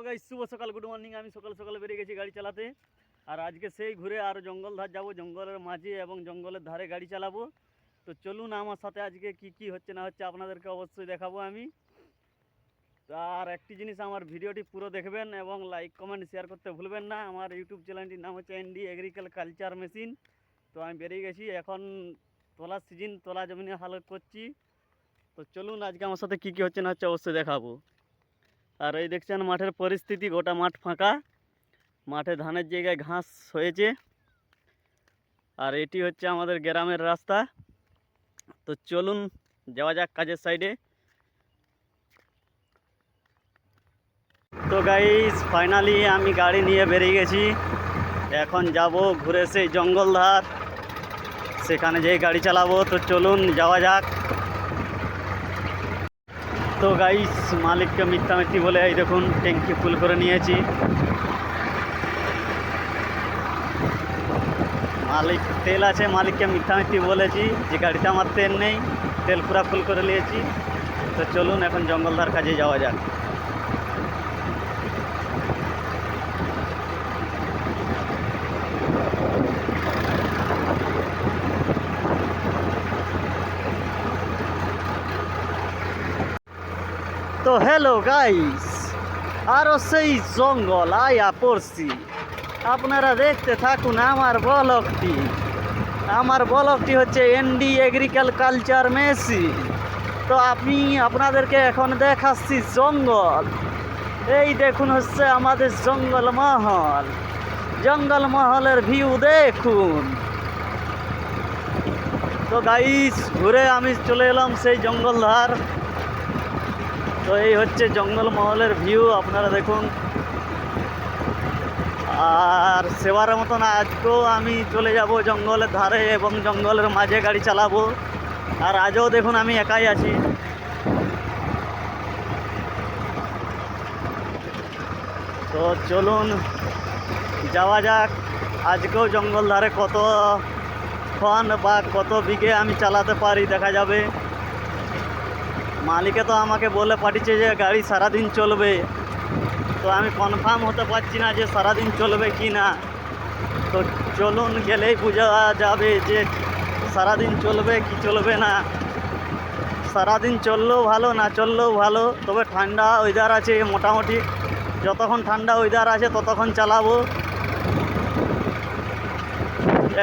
Guys শুভ সকাল, good morning. আমি সকাল সকাল বেরিয়ে গেছি গাড়ি চালাতে। আর আজকে সেই ঘুরে আর জঙ্গল ধার যাবো, জঙ্গলের মাঝে এবং জঙ্গলের ধারে গাড়ি চালাবো। তো চলুন আমার সাথে আজকে কি কি হচ্ছে না হচ্ছে আপনাদেরকে অবশ্যই দেখাবো আমি। আর একটি জিনিস, আমার ভিডিওটি পুরো দেখবেন এবং লাইক কমেন্ট শেয়ার করতে ভুলবেন না। আমার ইউটিউব চ্যানেলটির নাম হচ্ছে এনডি এগ্রিকালচার মেশিন। তো আমি বেরিয়ে গেছি, এখন তোলার সিজন, তোলা জমিনে হাল করছি। তো চলুন আজকে আমার সাথে কি কি হচ্ছে না হচ্ছে অবশ্যই দেখাবো। আর এই দেখছেন মাঠের পরিস্থিতি, গোটা মাঠ ফাঁকা, মাঠে ধানের জায়গায় ঘাস হয়েছে। আর এটি হচ্ছে আমাদের গ্রামের রাস্তা। তো চলুন যাওয়া যাক কাজের সাইডে। তো গাইস ফাইনালি আমি গাড়ি নিয়ে বেরিয়ে গেছি। এখন যাব ঘুরে সেই জঙ্গল ধার, সেখানে যেয়ে গাড়ি চালাবো। তো চলুন যাওয়া যাক। তো গাইস মালিককে মিথ্যামিথ্যি বলে এই দেখুন ট্যাঙ্কি ফুল করে নিয়েছি। মালিক তেল আছে, মালিককে মিথ্যামিথ্যি বলেছি যে গাড়িতে আমার তেল নেই, তেল পুরা ফুল করে নিয়েছি। তো চলুন এখন জঙ্গলধার কাজে যাওয়া যাক। তো হ্যালো গাইস, আরও সেই জঙ্গল আয়া পড়ছি। আপনারা দেখতে থাকুন আমার ব্লগটি। আমার ব্লগটি হচ্ছে এনডি এগ্রিকালচার মেশিন। তো আমি আপনাদেরকে এখন দেখাচ্ছি জঙ্গল। এই দেখুন হচ্ছে আমাদের জঙ্গল মহল, জঙ্গল মহলের ভিউ দেখুন। তো গাইস ঘুরে আমি চলে এলাম সেই জঙ্গল ধার। তো এই হচ্ছে জঙ্গল মহলের ভিউ, আপনারা দেখুন। আর সেবার মতন আজকেও আমি চলে যাব জঙ্গলের ধারে এবং জঙ্গলের মাঝে গাড়ি চালাবো। আর আজও দেখুন আমি একাই আছি। তো চলুন যাওয়া যাক। আজকেও জঙ্গল ধারে কত ক্ষণ বা কত বিঘে আমি চালাতে পারি দেখা যাবে। মালিকে তো আমাকে বলে পাঠিয়েছে যে গাড়ি সারাদিন চলবে। তো আমি কনফার্ম হতে পারছি না যে সারাদিন চলবে কি না। তো চলুন গেলেই বোঝা যাবে যে সারাদিন চলবে কি চলবে না। সারাদিন চললেও ভালো, না চললেও ভালো, তবে ঠান্ডা ওয়েদার আছে মোটামুটি। যতক্ষণ ঠান্ডা ওয়েদার আছে ততক্ষণ চালাবো।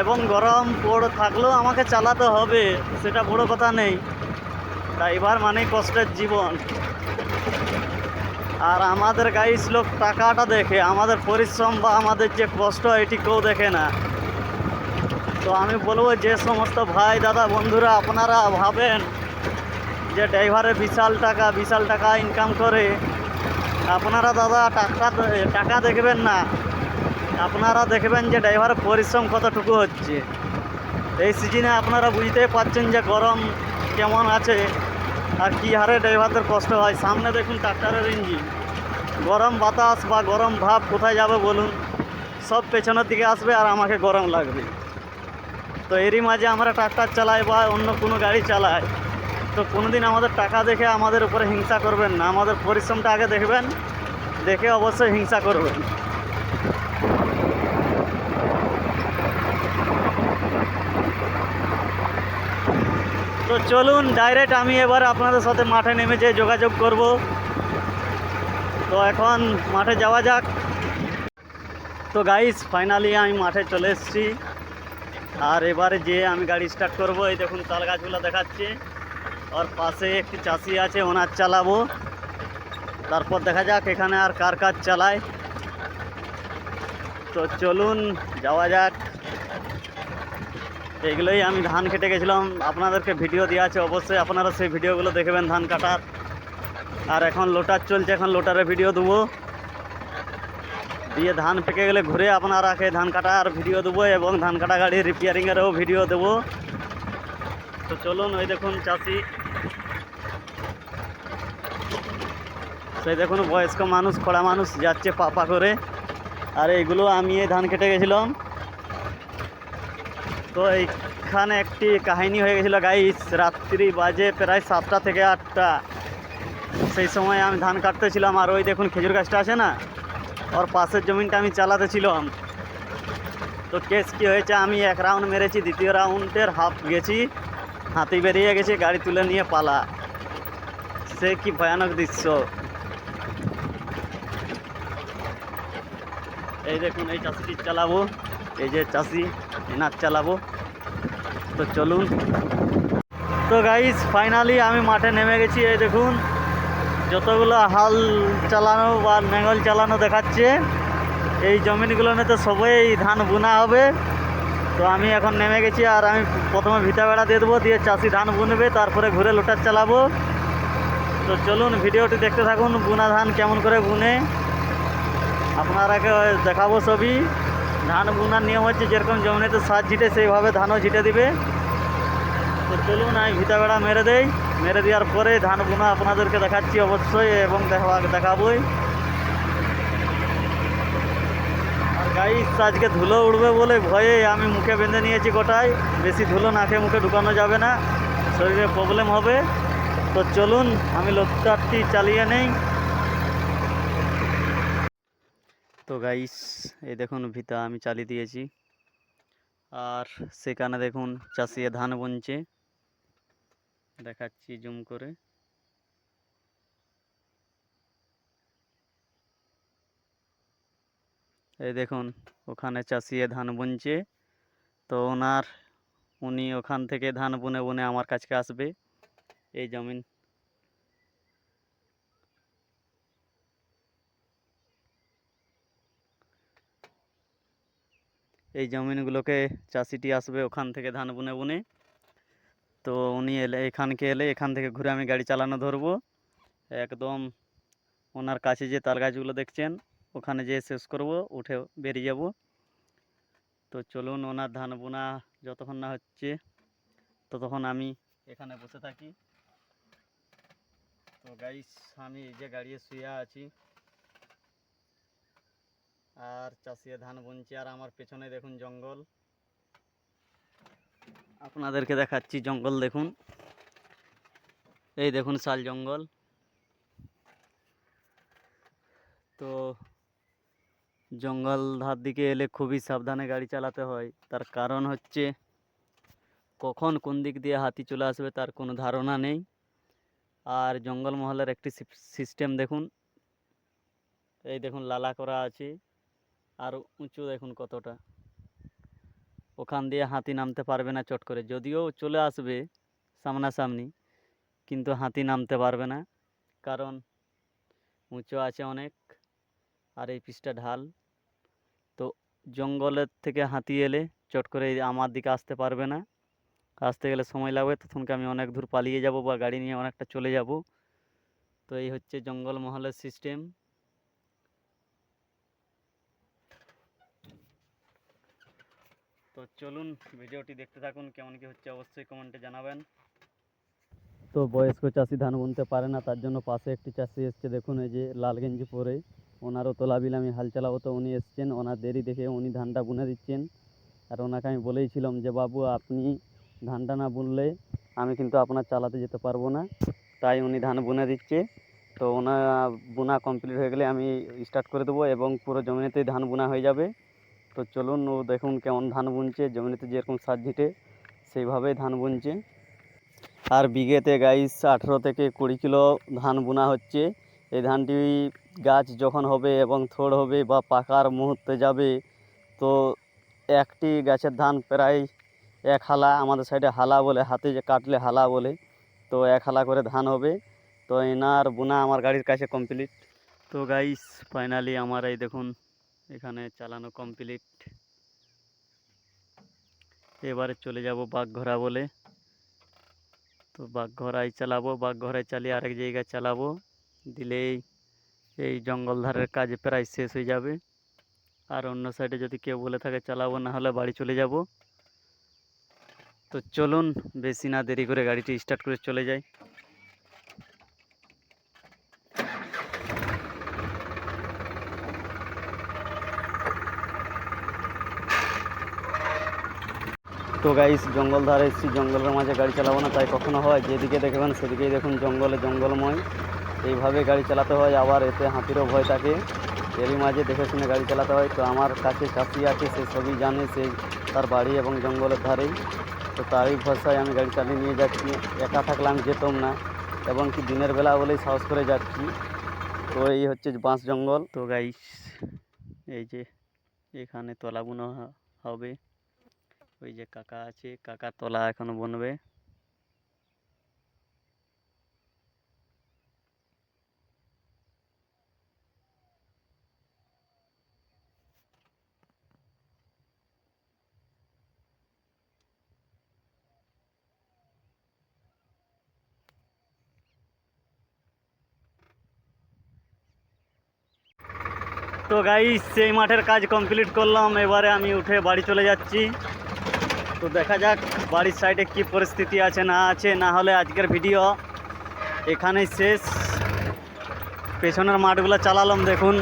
এবং গরম পড়ে থাকলেও আমাকে চালাতে হবে, সেটা বড় কথা নেই। ড্রাইভার মানেই কষ্টের জীবন। আর আমাদের গাইস লোক টাকাটা দেখে, আমাদের পরিশ্রম বা আমাদের যে কষ্ট এটি কেউ দেখে না। তো আমি বলবো যে সমস্ত ভাই দাদা বন্ধুরা আপনারা ভাবেন যে ড্রাইভারে বিশাল টাকা ইনকাম করে, আপনারা দাদা টাকা দেখবেন না, আপনারা দেখবেন যে ড্রাইভারের পরিশ্রম কতটুকু হচ্ছে। এই সিজনে আপনারা বুঝতেই পারছেন যে গরম কেমন আছে আর কী হারে ড্রাইভারদের কষ্ট হয়। সামনে দেখুন ট্রাক্টরের ইঞ্জিন, গরম বাতাস বা গরম ভাব কোথায় যাবে বলুন? সব পেছনের দিকে আসবে আর আমাকে গরম লাগবে। তো এরই মাঝে আমরা ট্রাক্টর চালাই বা অন্য কোনো গাড়ি চালাই। তো কোনোদিন আমাদের টাকা দেখে আমাদের উপরে হিংসা করবেন না, আমাদের পরিশ্রমটা আগে দেখবেন, দেখে অবশ্যই হিংসা করবেন। তো চলুন ডাইরেক্ট আমি এবার আপনাদের সাথে মাঠে নেমে যেয়ে যোগাযোগ করব। তো এখন মাঠে যাওয়া যাক। তো গাইস ফাইনালি আমি মাঠে চলে এসেছি। আর এবারে যে আমি গাড়ি স্টার্ট করব। এই দেখুন তাল গাছগুলো দেখাচ্ছে, আর পাশে একটি চাষি আছে, ওনার চালাবো। তারপর দেখা যাক এখানে আর কার কাজ চালায়। তো চলুন যাওয়া যাক। এগুলোই আমি ধান কেটে গেছিলাম, আপনাদেরকে ভিডিও দেওয়া আছে, অবশ্যই আপনারা সেই ভিডিওগুলো দেখবেন ধান কাটার। আর এখন লোটার চলছে, এখন লোটারের ভিডিও দেবো। দিয়ে ধান পেকে গেলে ঘুরে আপনারাকে ধান কাটার ভিডিও দেবো এবং ধান কাটা গাড়ি রিপেয়ারিংয়েরও ভিডিও দেবো। তো চলুন, ওই দেখুন চাষি, সেই দেখুন বয়স্ক মানুষ, খোড়া মানুষ যাচ্ছে পাপা করে। আর এইগুলো আমি এই ধান কেটে গেছিলাম। তো এইখানে একটি কাহিনী হয়ে গেছিলো গাইস, রাত্রি বাজে প্রায় 7টা থেকে 8টা। সেই সময় আমি ধান কাটতেছিলাম, আর ওই দেখুন খেজুর গাছটা আছে না, ওর পাশের জমিনটা আমি চালাতেছিলাম। তো কেস কী হয়েছে, আমি এক রাউন্ড মেরেছি, দ্বিতীয় রাউন্ডের হাফ গেছি, হাতি বেরিয়ে গেছে, গাড়ি তুলে নিয়ে পালা। সে কি ভয়ানক দৃশ্য। এই দেখুন এই চাষিটি চালাবো, এই যে চাষি এনার চালাবো। তো চলুন। তো গাইস ফাইনালি আমি মাঠে নেমে গেছি। এই দেখুন যতগুলো হাল চালানো বা নেঙ্গল চালানো দেখাচ্ছে, এই জমিনগুলোতে তো সবই ধান বোনা হবে। তো আমি এখন নেমে গেছি, আর আমি প্রথমে ভিটা বেড়া দিয়ে দেবো, দিয়ে চাষি ধান বুনবে, তারপরে ঘুরে লোটার চালাবো। তো চলুন ভিডিওটি দেখতে থাকুন, বুনা ধান কেমন করে বুনে আপনারাকে দেখাবো সবই। ধান বুনার নিয়ম হচ্ছে যেরকম জমিতে সার ঝিটে সেইভাবে ধানও ঝিটে দিবে। তো চলুন আমি ভিটা বেড়া মেরে দেই, মেরে দেওয়ার পরে ধান বুনা আপনাদেরকে দেখাচ্ছি অবশ্যই, এবং দেখাবই। আর গাইস আজকে ধুলো উঠবে বলে ভয়ে আমি মুখে বেঁধে নিয়েছি গোটায়, বেশি ধুলো নাকে মুখে ঢুকানো যাবে না, শরীরে প্রবলেম হবে। তো চলুন আমি লোকটারটি চালিয়ে নেই। তো গাইস এই দেখুন ভিতা আমি চালিয়ে দিয়েছি, আর সেখানে দেখুন চাষিয়ে ধান বুনছে, দেখাচ্ছি জুম করে। এই দেখুন ওখানে চাষিয়ে ধান বুনছে। তো উনি ওখান থেকে ধান বুনে বুনে আমার কাছে আসবে। এই জমিন এই জমিনগুলোকে চাষিটি আসবে ওখান থেকে ধান বুনে বুনে। তো উনি এলে এখান থেকে ঘুরে আমি গাড়ি চালানো ধরবো, একদম ওনার কাছে যে তাল গাছগুলো দেখছেন ওখানে যেয়ে শেষ করব, উঠে বেরিয়ে যাব। তো চলুন ওনার ধান বোনা যতক্ষণ না হচ্ছে ততক্ষণ আমি এখানে বসে থাকি। তো গাইস আমি এই যে গাড়িতে শুয়ে আছি, আর চাষিয়ে ধান বুনছে, আর আমার পেছনে দেখুন জঙ্গল, আপনাদেরকে দেখাচ্ছি জঙ্গল দেখুন। এই দেখুন শাল জঙ্গল। তো জঙ্গল ধার দিকে এলে খুবই সাবধানে গাড়ি চালাতে হয়, তার কারণ হচ্ছে কখন কোন দিক দিয়ে হাতি চলে আসবে তার কোনো ধারণা নেই। আর জঙ্গলমহলের একটি সিস্টেম দেখুন, এই দেখুন লালা করা আছে, আর উঁচু দেখুন কতটা, ওখান দিয়ে হাতি নামতে পারবে না চট করে, যদিও চলে আসবে সামনাসামনি, কিন্তু হাতি নামতে পারবে না, কারণ উঁচু আছে অনেক, আর এই পিচটা ঢাল। তো জঙ্গলের থেকে হাতি এলে চট করে আমার দিকে আসতে পারবে না, আসতে গেলে সময় লাগবে, তখনকে আমি অনেক দূর পালিয়ে যাব বা গাড়ি নিয়ে অনেকটা চলে যাব। তো এই হচ্ছে জঙ্গলমহলের সিস্টেম। তো চলুন ভিডিওটি দেখতে থাকুন, কেমন কি হচ্ছে অবশ্যই কমেন্টে জানাবেন। তো বয়স্ক চাষি ধান বুনতে পারে না, তার জন্য পাশে একটি চাষি এসছে, দেখুন এই যে লাল গেঞ্জি পরে, ওনারও তোলা বিল আমি হাল চালাবো, তো উনি এসছেন, ওনার দেরি দেখে উনি ধানটা বুনে দিচ্ছেন। আর ওনাকে আমি বলেইছিলাম যে বাবু আপনি ধানটা না বুনলে আমি কিন্তু আপনার চালাতে যেতে পারবো না, তাই উনি ধান বুনে দিচ্ছে। তো ওনার বোনা কমপ্লিট হয়ে গেলে আমি স্টার্ট করে দেবো, এবং পুরো জমিতেই ধান বোনা হয়ে যাবে। তো চলুন ও দেখুন কেমন ধান বুনছে, জমিতে যেরকম সার ঝিটে সেইভাবেই ধান বুনছে। আর বিঘেতে গাইস 18 থেকে 20 কিলো ধান বোনা হচ্ছে। এই ধানটি গাছ যখন হবে এবং থোড় হবে বা পাকার মুহূর্তে যাবে, তো একটি গাছের ধান প্রায় 1 হালা, আমাদের সাইডে হালা বলে, হাতে যে কাটলে হালা বলে, তো 1 হালা করে ধান হবে। তো এনার বোনা আমার গাড়ির কাছে কমপ্লিট। তো গাইস ফাইনালি আমার এই দেখুন এখানে চালানো কমপ্লিট। এবারে চলে যাব বাগঘরা বলে। তো বাগঘরায় চালাবো, বাগঘরায় চালিয়ে আরেক জায়গায় চালাবো, দিলেই এই জঙ্গল ধারের কাজ প্রায় শেষ হয়ে যাবে। আর অন্য সাইডে যদি কেউ বলে থাকে চালাবো, না হলে বাড়ি চলে যাব। তো চলুন বেশি না দেরি করে গাড়িটি স্টার্ট করে চলে যাই। তো গাইস জঙ্গল ধারে এসেছি, জঙ্গলের মাঝে গাড়ি চালাবো না, তাই কখনো হয় যেদিকে দেখবেন সেদিকেই দেখুন জঙ্গলময়। এইভাবে গাড়ি চালাতে হয়, আবার এতে হাতিরও ভয় থাকে, এরই মাঝে দেখে শুনে গাড়ি চালাতে হয়। তো আমার কাছে চাষি আছে, সে সবই জানে, সে তার বাড়ি এবং জঙ্গলের ধারেই, তো তারই ভরসায় আমি গাড়ি চালিয়ে নিয়ে যাচ্ছি। একা থাকলে আমি যেতাম না, এবং কি দিনের বেলা বলেই সাহস করে যাচ্ছি। তো এই হচ্ছে বাঁশ জঙ্গল। তো গাইস, এই যে এখানে তলা বুনা হবে, ওই যে কাকা আছে, কাকা তলা এখনো বুনবে। তো গাইস, সেই মাঠের কাজ কমপ্লিট করলাম, এবারে আমি উঠে বাড়ি চলে যাচ্ছি। তো দেখা যাক বাড়ির সাইডে কি পরিস্থিতি আছে না আছে, না হলে আজকের ভিডিও এখানেই শেষ। পেছনের মাঠগুলো চালালাম, দেখুন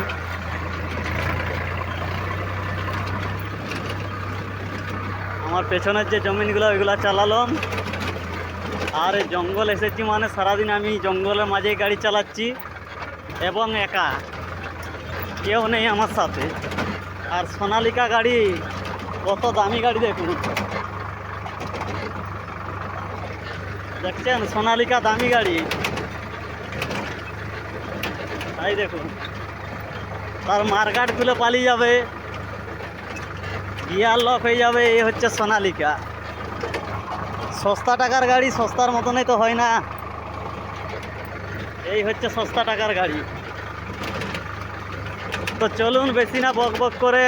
আমার পেছনের যে জমিনগুলো ওইগুলো চালালাম। আর এই জঙ্গল এসেছি মানে সারাদিন আমি জঙ্গলের মাঝেই গাড়ি চালাচ্ছি, এবং একা, কেউ নেই আমার সাথে। আর সোনালিকা গাড়ি, কত দামি গাড়ি দেখুন, দেখছেন সোনালিকা দামি গাড়ি, তাই দেখুন। তার মার্গাট খুলে পালিয়ে যাবে, গিয়ার লক হয়ে যাবে। এই হচ্ছে সোনালিকা, সস্তা টাকার গাড়ি, সস্তার মতনই তো হয় না। এই হচ্ছে সস্তা টাকার গাড়ি। তো চলুন বেশি না বক বক করে,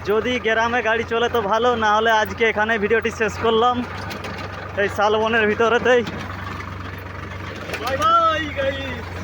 যদি গ্রামে গাড়ি চলে তো ভালো, না হলে আজকে এখানে ভিডিওটি শেষ করলাম, এই শালবনের ভিতরেতেই। Bye bye guys.